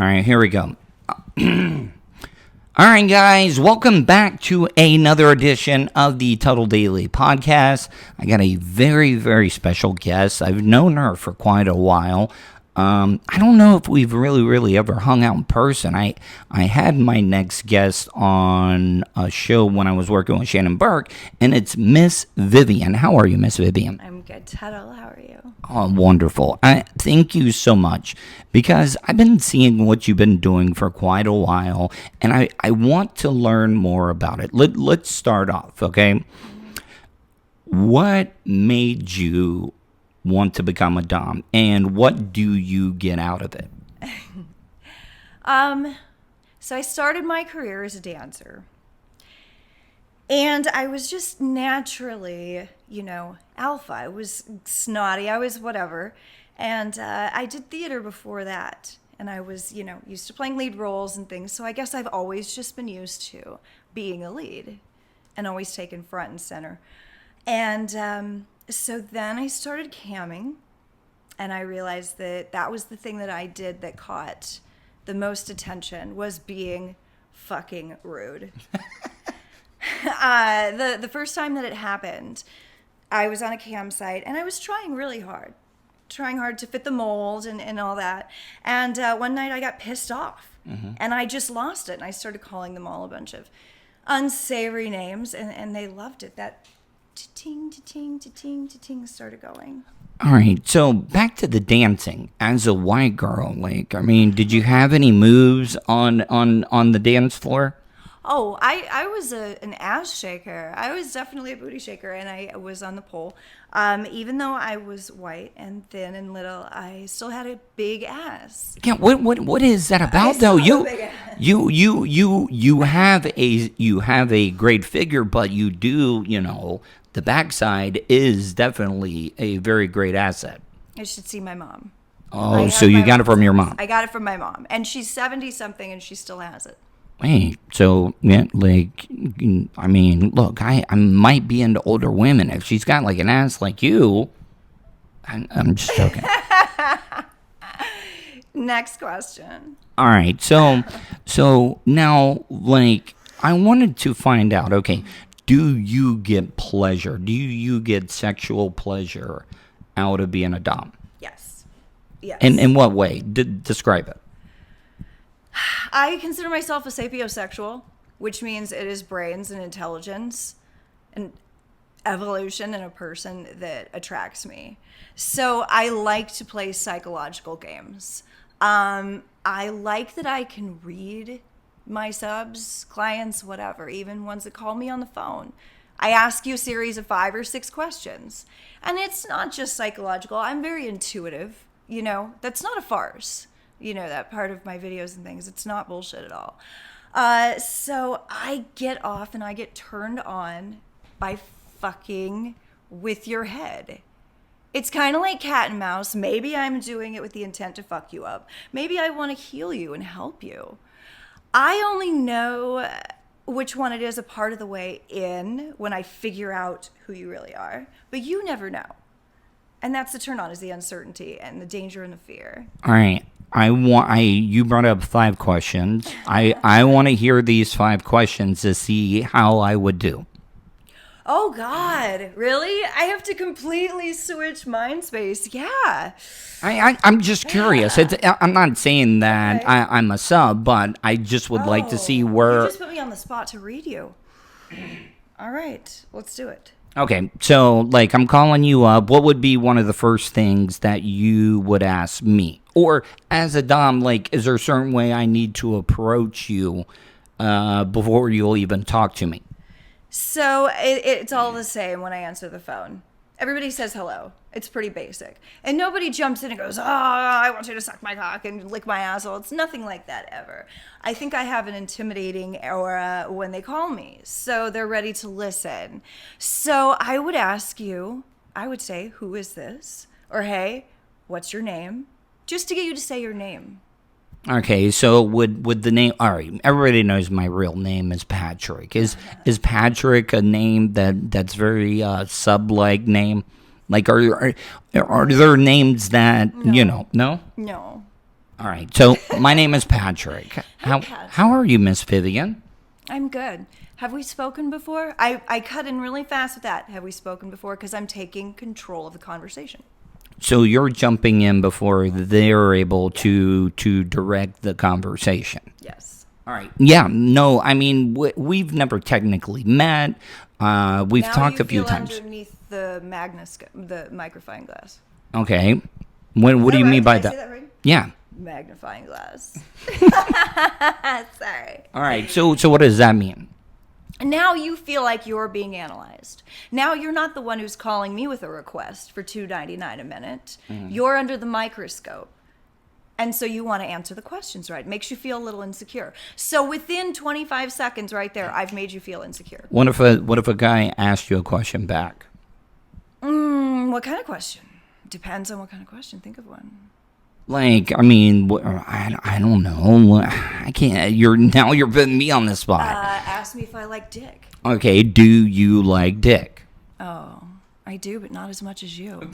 All right, here we go. All right, guys, welcome back to another edition of the Tuddle Daily Podcast. I got a very, very special guest. I've known her for quite a while. I don't know if we've really ever hung out in person. I had my next guest on a show when I was working with Shannon Burke, and it's Miss Vivian. How are you, Miss Vivian? I'm good, Tuddle. How are you? Oh, wonderful. Thank you so much, because I've been seeing what you've been doing for quite a while, and I want to learn more about it. Let's start off, okay? What made you want to become a dom, and what do you get out of it? So I started my career as a dancer, and I was just naturally, alpha. I was snotty. I was whatever, and I did theater before that, and I was, used to playing lead roles and things. So I guess I've always just been used to being a lead, and always taken front and center, and so then I started camming, and I realized that was the thing that I did that caught the most attention, was being fucking rude. The first time that it happened, I was on a cam site, and I was trying really hard to fit the mold and all that. And one night I got pissed off, and I just lost it, and I started calling them all a bunch of unsavory names, and they loved it. That ting, ting, ting, ting started going. All right, so back to the dancing. As a white girl, did you have any moves on the dance floor? Oh, I was an ass shaker. I was definitely a booty shaker, and I was on the pole. Even though I was white and thin and little, I still had a big ass. Yeah, what is that about though? You have a great figure, but you do, the backside is definitely a very great asset. You should see my mom. Oh, so you got it from your mom? I got it from my mom, and she's 70-something, and she still has it. Wait, so, look, I might be into older women. If she's got, an ass like you, I'm just joking. Next question. All right, so now, I wanted to find out, okay, do you get pleasure? Do you get sexual pleasure out of being a dom? Yes. Yes. In what way? Describe it. I consider myself a sapiosexual, which means it is brains and intelligence and evolution in a person that attracts me. So I like to play psychological games. I like that I can read my subs, clients, whatever, even ones that call me on the phone. I ask you a series of 5 or 6 questions. And it's not just psychological. I'm very intuitive. That's not a farce. That part of my videos and things. It's not bullshit at all. So I get off and I get turned on by fucking with your head. It's kind of like cat and mouse. Maybe I'm doing it with the intent to fuck you up. Maybe I want to heal you and help you. I only know which one it is a part of the way in when I figure out who you really are. But you never know. And that's the turn on, is the uncertainty and the danger and the fear. All right. You brought up 5 questions. I want to hear these 5 questions to see how I would do. Oh, God. Really? I have to completely switch mind space. Yeah. I'm just curious. I'm not saying that okay. I'm a sub, but I just would like to see where... You just put me on the spot to read you. All right. Let's do it. Okay. So, I'm calling you up. What would be one of the first things that you would ask me? Or as a dom, is there a certain way I need to approach you before you'll even talk to me? So it's all the same when I answer the phone. Everybody says hello. It's pretty basic. And nobody jumps in and goes, oh, I want you to suck my cock and lick my asshole. It's nothing like that ever. I think I have an intimidating aura when they call me. So they're ready to listen. So I would ask you, I would say, who is this? Or, hey, what's your name? Just to get you to say your name. Okay, so would the name... All right, everybody knows my real name is Patrick. Is Patrick a name that's very sub-like name? Are there names that, No. No? No. All right. So my name is Patrick. How are you, Miss Vivian? I'm good. Have we spoken before? I cut in really fast with that. Have we spoken before? Because I'm taking control of the conversation. So you're jumping in before they're able to direct the conversation. Yes. All right. Yeah. No. I mean, we've never technically met. We've talked a few times. Underneath the the magnifying glass. Okay. What do you mean by Did I that? say that right? Yeah. Magnifying glass. Sorry. All right. So what does that mean? Now you feel like you're being analyzed. Now you're not the one who's calling me with a request for $2.99 a minute. You're under the microscope. And so you want to answer the questions right. It makes you feel a little insecure. So within 25 seconds right there, I've made you feel insecure. What if a guy asked you a question back? What kind of question? Depends on what kind of question. Think of one. Like, I mean, I don't know. I can't. You're putting me on the spot. Ask me if I like dick. Okay, do you like dick? Oh, I do, but not as much as you.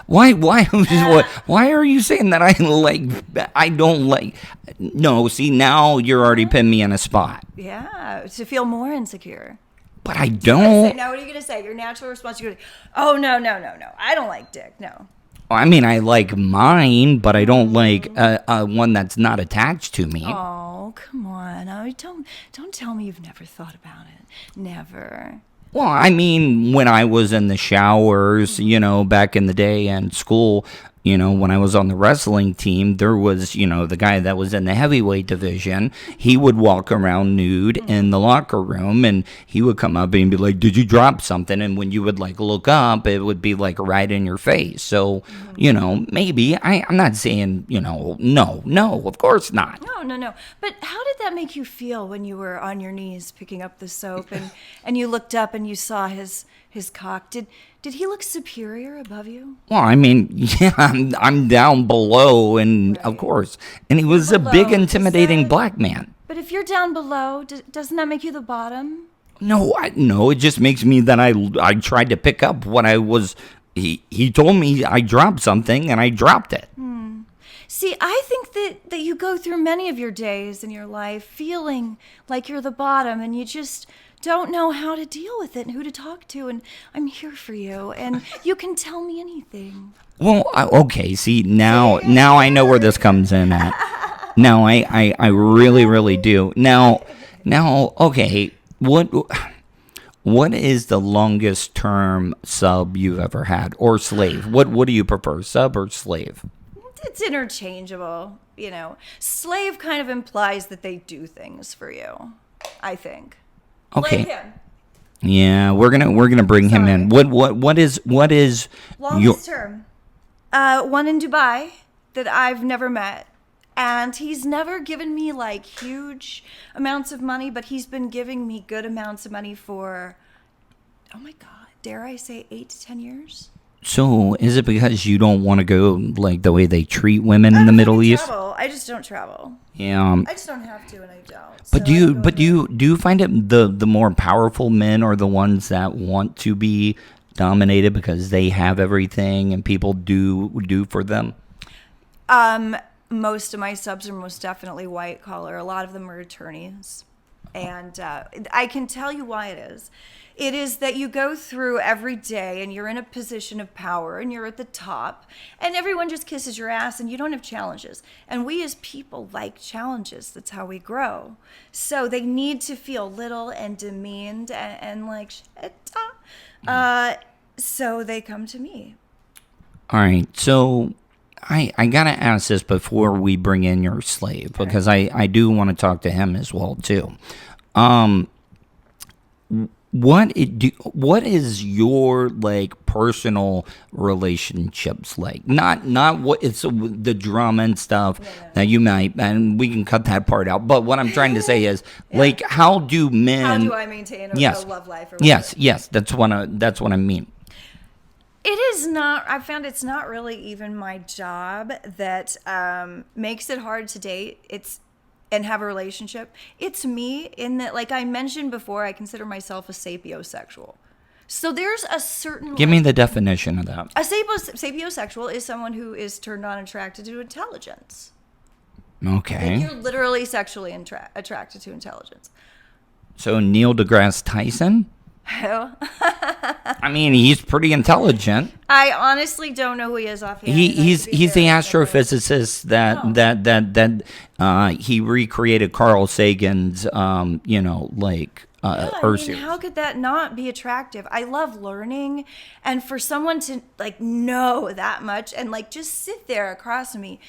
Why are you saying that I don't like? No, see, now you're already putting me on a spot. Yeah, to feel more insecure. But I don't. Now, what are you going to say? Your natural response, you're going to, oh, no. I don't like dick, no. I mean, I like mine, but I don't like one that's not attached to me. Oh, come on. Oh, don't tell me you've never thought about it. Never. Well, I mean, when I was in the showers, back in the day and school, when I was on the wrestling team, there was, the guy that was in the heavyweight division. He would walk around nude in the locker room, and he would come up and be like, "Did you drop something?" And when you would look up, it would be right in your face. So, maybe I'm not saying, no, of course not. No. But how did that make you feel when you were on your knees picking up the soap and you looked up and you saw his cock? Did he look superior above you? Well, I mean, yeah, I'm down below, and Right. Of course, and he was a big, intimidating black man. But if you're down below, doesn't that make you the bottom? No, it just makes me that I tried to pick up what I was. He told me I dropped something, and I dropped it. See, I think that you go through many of your days in your life feeling like you're the bottom, and you just don't know how to deal with it and who to talk to, and I'm here for you, and you can tell me anything. Well, okay. See, now I know where this comes in at. Now I really, really do. Now, okay. What is the longest term sub you've ever had, or slave? What do you prefer, sub or slave? It's interchangeable, Slave kind of implies that they do things for you, I think. Okay. Like him. Yeah, we're gonna bring him in. What is Longest term? One in Dubai that I've never met, and he's never given me huge amounts of money, but he's been giving me good amounts of money for, oh my God, dare I say 8 to 10 years? So, is it because you don't want to go the way they treat women in the Middle East? Travel. I just don't travel. Yeah. I just don't have to, and I don't. But do you find it the more powerful men are the ones that want to be dominated because they have everything and people do for them? Most of my subs are most definitely white collar. A lot of them are attorneys, and I can tell you why it is. It is that you go through every day and you're in a position of power and you're at the top and everyone just kisses your ass and you don't have challenges. And we as people like challenges. That's how we grow. So they need to feel little and demeaned and like shit. So they come to me. All right. So I got to ask this before we bring in your slave, because I do want to talk to him as well, too. What is your personal relationships like? Not what it's the drama and stuff that you might, and we can cut that part out. But what I'm trying to say is how do men? How do I maintain a love life? Or yes, that's what I mean. It is not. I found it's not really even my job that makes it hard to date. And have a relationship. It's me in that, like I mentioned before, I consider myself a sapiosexual. So there's a certain... Give me the definition of that. A sapiosexual is someone who is turned on and attracted to intelligence. Okay. Like, you're literally sexually attracted to intelligence. So Neil deGrasse Tyson? Who? I mean, he's pretty intelligent. I honestly don't know who he is offhand. He's the astrophysicist that he recreated Carl Sagan's Earth series. How could that not be attractive? I love learning, and for someone to like know that much and like just sit there across from me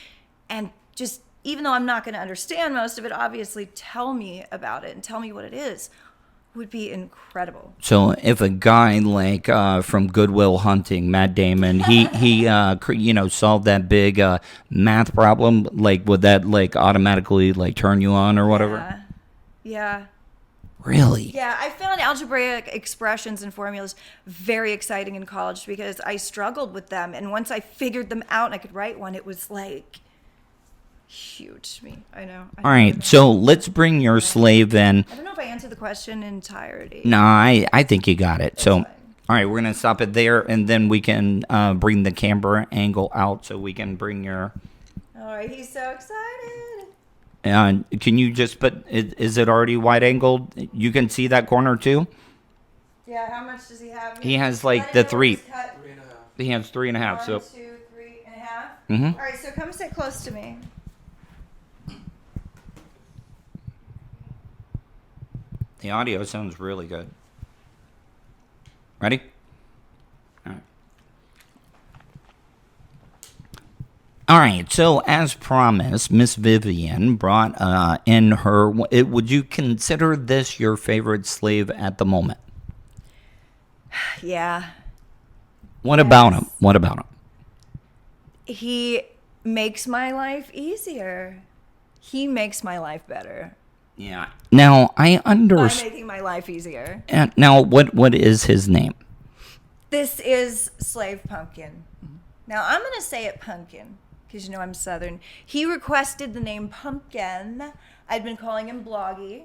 and just, even though I'm not going to understand most of it, obviously tell me about it and tell me what it is would be incredible. So if a guy like from Good Will Hunting, Matt Damon, he solved that big math problem, like would that like automatically like turn you on or whatever? Yeah. Really? Yeah, I found algebraic expressions and formulas very exciting in college because I struggled with them, and once I figured them out and I could write one, it was like huge to me. I know. All right, so let's bring your slave in. I don't know if I answered the question in entirety. No, I think you got it. That's so, fine. all right, we're going to stop it there, and then we can bring the camera angle out so we can bring your... All right, he's so excited. Can you just put... Is it already wide-angled? You can see that corner, too? Yeah, how much does he have? He has, like, the 3. He has 3.5, 1, so... 2, 3.5? Mm-hmm. All right, so come sit close to me. The audio sounds really good. Ready? All right. All right, so as promised, Miss Vivian brought in her... would you consider this your favorite slave at the moment? Yeah. What about him? What about him? He makes my life easier. He makes my life better. Yeah. Now, I By understand... making my life easier. Now, what is his name? This is Slave Punkin. Now, I'm going to say it Punkin, because you know I'm Southern. He requested the name Pumpkin. I'd been calling him Bloggy.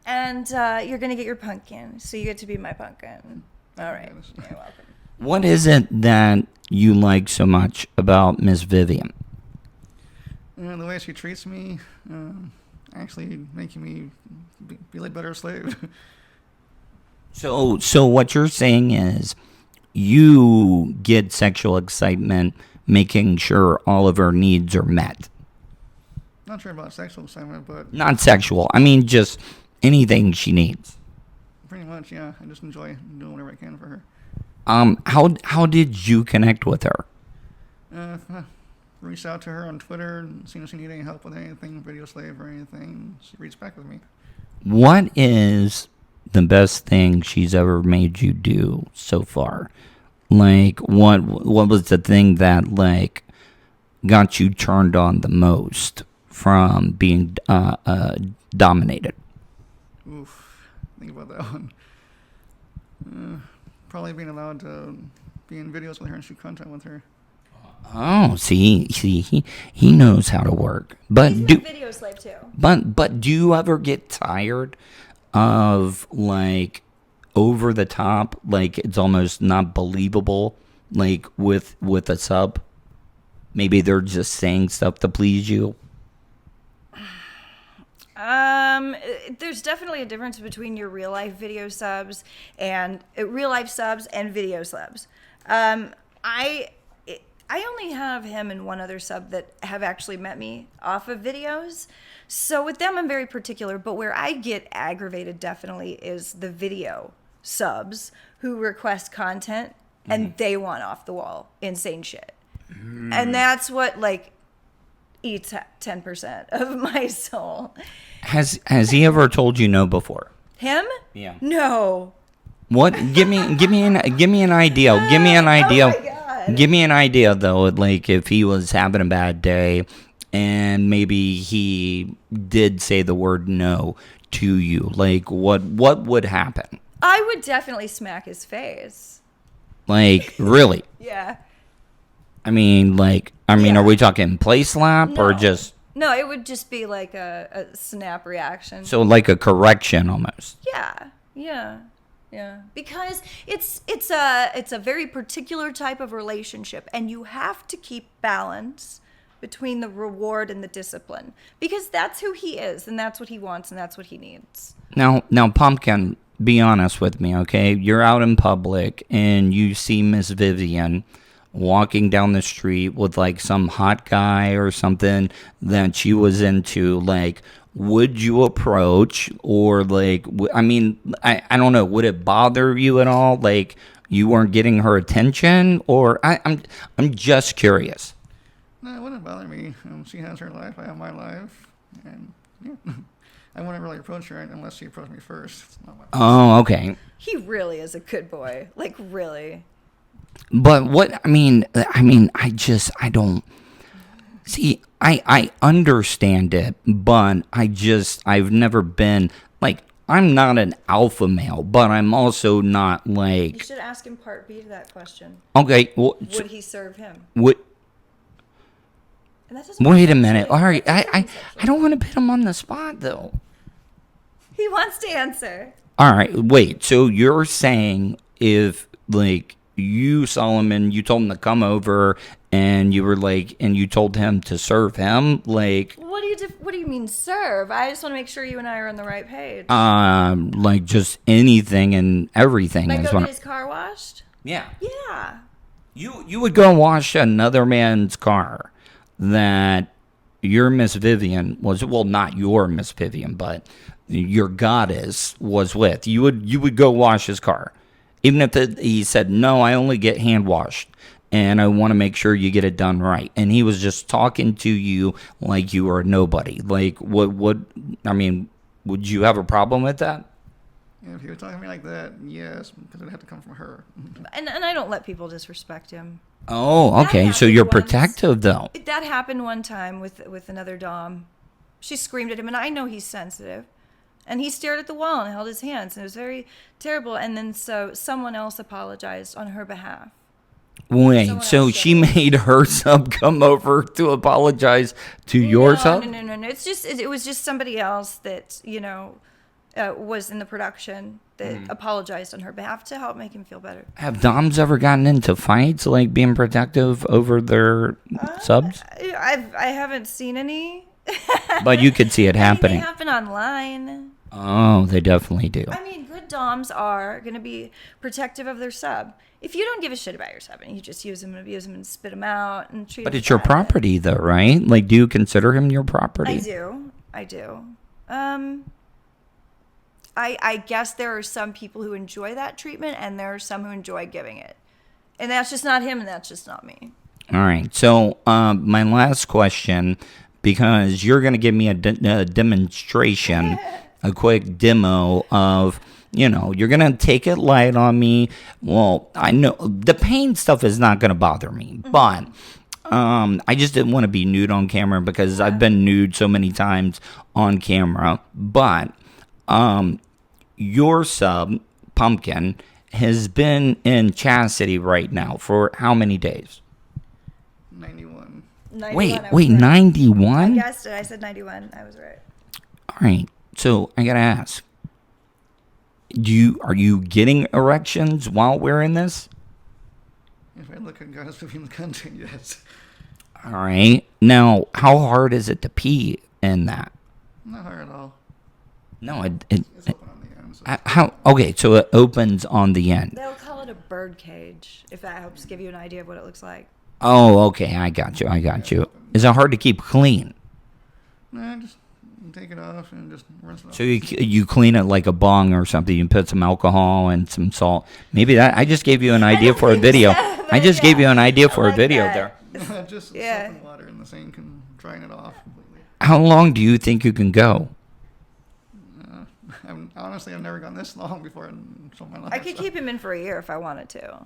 And you're going to get your Punkin, so you get to be my Punkin. All right. You're welcome. What is it that you like so much about Miss Vivian? The way she treats me, actually making me be a better slave. So what you're saying is you get sexual excitement making sure all of her needs are met. Not sure about sexual excitement, but... Not sexual. I mean, just anything she needs. Pretty much, yeah. I just enjoy doing whatever I can for her. How did you connect with her? Reached out to her on Twitter and seen if she needed any help with anything, video slave or anything. She reached back with me. What is the best thing she's ever made you do so far? Like, what was the thing that, like, got you turned on the most from being dominated? Oof. Think about that one. Probably being allowed to be in videos with her and shoot content with her. Oh, see, he knows how to work. But He's a video slave too. But do you ever get tired of like over the top, like it's almost not believable, like with a sub? Maybe they're just saying stuff to please you. There's definitely a difference between your real life video subs and real life subs and video subs. I only have him and one other sub that have actually met me off of videos. So with them, I'm very particular. But where I get aggravated definitely is the video subs who request content and they want off the wall insane shit. And that's what like eats 10% of my soul. Has he ever told you no before? Him? Yeah. No. What? Give me an idea. Give me an idea. Oh my God. Give me an idea though. Like if he was having a bad day, and maybe he did say the word no to you. Like what would happen? I would definitely smack his face. Like really? Yeah. I mean, Yeah. are we talking play slap or No. just? No, it would just be like a snap reaction. So like a correction almost. Yeah. Because it's a very particular type of relationship, and you have to keep balance between the reward and the discipline, because that's who he is, and that's what he wants, and that's what he needs. Now, Pumpkin, be honest with me, okay? You're out in public and you see Miss Vivian walking down the street with like some hot guy or something that she was into. Like, would you approach, or like, I don't know, would it bother you at all? Like, you weren't getting her attention, or I'm just curious. No, it wouldn't bother me. She has her life, I have my life, and yeah. I wouldn't really approach her unless she approached me first. It's not my place. Oh, okay. He really is a good boy. Like, really. But what, I don't, see, I understand it, but I've never been, like, I'm not an alpha male, but I'm also not like. You should ask him part B to that question. Okay. Well, would he serve him? Wait a minute. All right. I don't want to put him on the spot, though. He wants to answer. All right. Wait. So you're saying if, like, you, Solomon, you told him to come over and you were like, and you told him to serve him, like. What do you mean serve? I just want to make sure you and I are on the right page. Like just anything and everything. Like go get his car washed? Yeah. Yeah. You would go wash another man's car that your Miss Vivian was, well, not your Miss Vivian, but your goddess was with. You would go wash his car. Even if he said, no, I only get hand washed and I want to make sure you get it done right. And he was just talking to you like you were a nobody. Like, would you have a problem with that? Yeah, if he was talking to me like that, yes, because it had to come from her. And I don't let people disrespect him. Oh, okay. So you're protective, though. That happened one time with another dom. She screamed at him, and I know he's sensitive. And he stared at the wall and held his hands, and it was very terrible. And then so someone else apologized on her behalf. Wait, so she made her sub come over to apologize to your sub? No. It was just somebody else that, was in the production that apologized on her behalf to help make him feel better. Have doms ever gotten into fights, like being protective over their subs? I haven't seen any. But you could see it happening. They happen online. Oh, they definitely do. I mean, good doms are going to be protective of their sub. If you don't give a shit about your sub and you just use them and abuse them and spit them out and treat them. But it's your property, though, right? Like, do you consider him your property? I do. I guess there are some people who enjoy that treatment and there are some who enjoy giving it. And that's just not him and that's just not me. All right. So my last question, because you're going to give me a demonstration, a quick demo of, you're going to take it light on me. Well, I know the pain stuff is not going to bother me, but I just didn't want to be nude on camera because I've been nude so many times on camera. But your sub, Pumpkin, has been in chastity right now for how many days? 91. Wait, 91? I guessed it. I said 91. I was right. All right. So I got to ask. Are you getting erections while wearing this? If I look at guys in the country, yes. All right. Now, how hard is it to pee in that? Not hard at all. No, it's open on the end. So. Okay, so it opens on the end. They'll call it a bird cage, if that helps give you an idea of what it looks like. Oh, okay. I got you. Is it hard to keep clean? No, just take it off and just rinse it off. So you clean it like a bong or something. You put some alcohol and some salt. Maybe that. I just gave you an idea for a video. I just gave you an idea for a video there. Just soap and water in the sink and drying it off completely. How long do you think you can go? Honestly, I've never gone this long before in my life. I could keep him in for a year if I wanted to.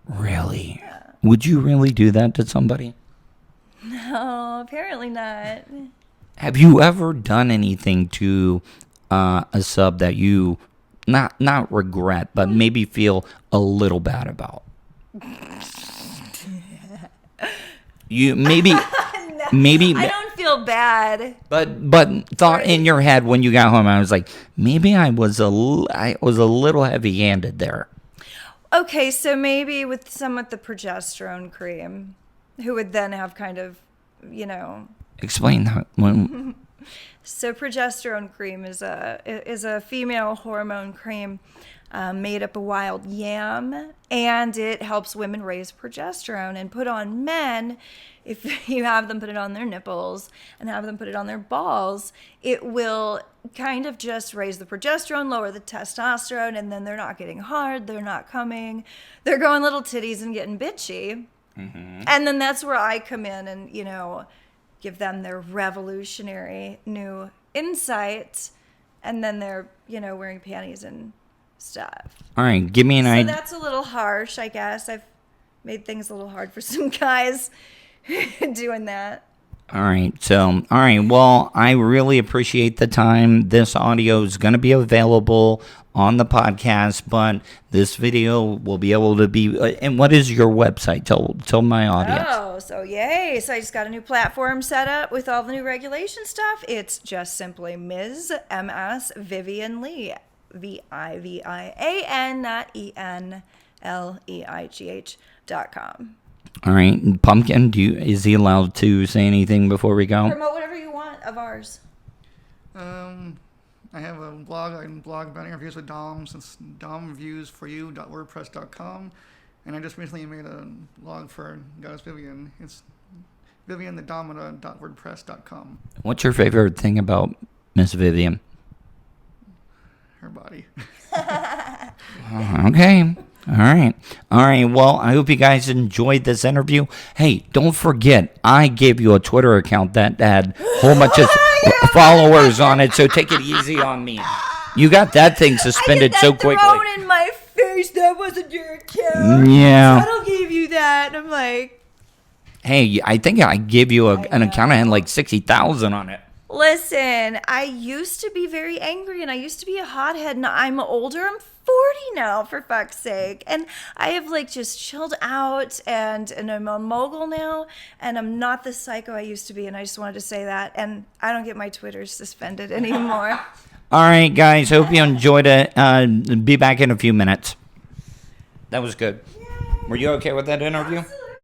Really? Yeah. Would you really do that to somebody? No, apparently not. Have you ever done anything to a sub that you not regret, but maybe feel a little bad about? You maybe. I don't feel bad. But thought in your head when you got home, I was like, maybe I was a little heavy-handed there. Okay, so maybe with the progesterone cream, who would then have kind of Explain that one. So progesterone cream is a female hormone cream made up of wild yam, and it helps women raise progesterone and put on men. If you have them put it on their nipples and have them put it on their balls, it will kind of just raise the progesterone, lower the testosterone, and then they're not getting hard, they're not coming, they're growing little titties and getting bitchy. And then that's where I come in and, give them their revolutionary new insight, and then they're, wearing panties and stuff. All right, give me an idea. So that's a little harsh, I guess. I've made things a little hard for some guys doing that. All right. Well, I really appreciate the time. This audio is going to be available on the podcast, but this video will be able to be. And what is your website? Tell my audience. Oh, so yay. So I just got a new platform set up with all the new regulation stuff. It's just simply Ms. MS Vivian Leigh. VIVIAN, not ENLEIGH.com. All right, Pumpkin, is he allowed to say anything before we go? Promote whatever you want of ours. I have a blog. I can blog about interviews with Doms. It's domviewsforyou.wordpress.com. And I just recently made a blog for Goddess Vivian. It's vivianthedomina.wordpress.com. What's your favorite thing about Miss Vivian? Her body. Okay. All right. Well, I hope you guys enjoyed this interview. Hey, don't forget, I gave you a Twitter account that had a whole bunch of followers on it, so take it easy on me. You got that thing suspended so quickly. Thrown in my face. That wasn't your account. Yeah. Tuddle gave you that. And I'm like, hey, I think I gave you an account that had like 60,000 on it. listen, I used to be very angry and I used to be a hothead, and I'm older. I'm 40 now, for fuck's sake. And I have just chilled out, and I'm a mogul now, and I'm not the psycho I used to be. And I just wanted to say that. And I don't get my Twitter suspended anymore. All right, guys. Hope you enjoyed it. Be back in a few minutes. That was good. Yay. Were you okay with that interview? Absolutely.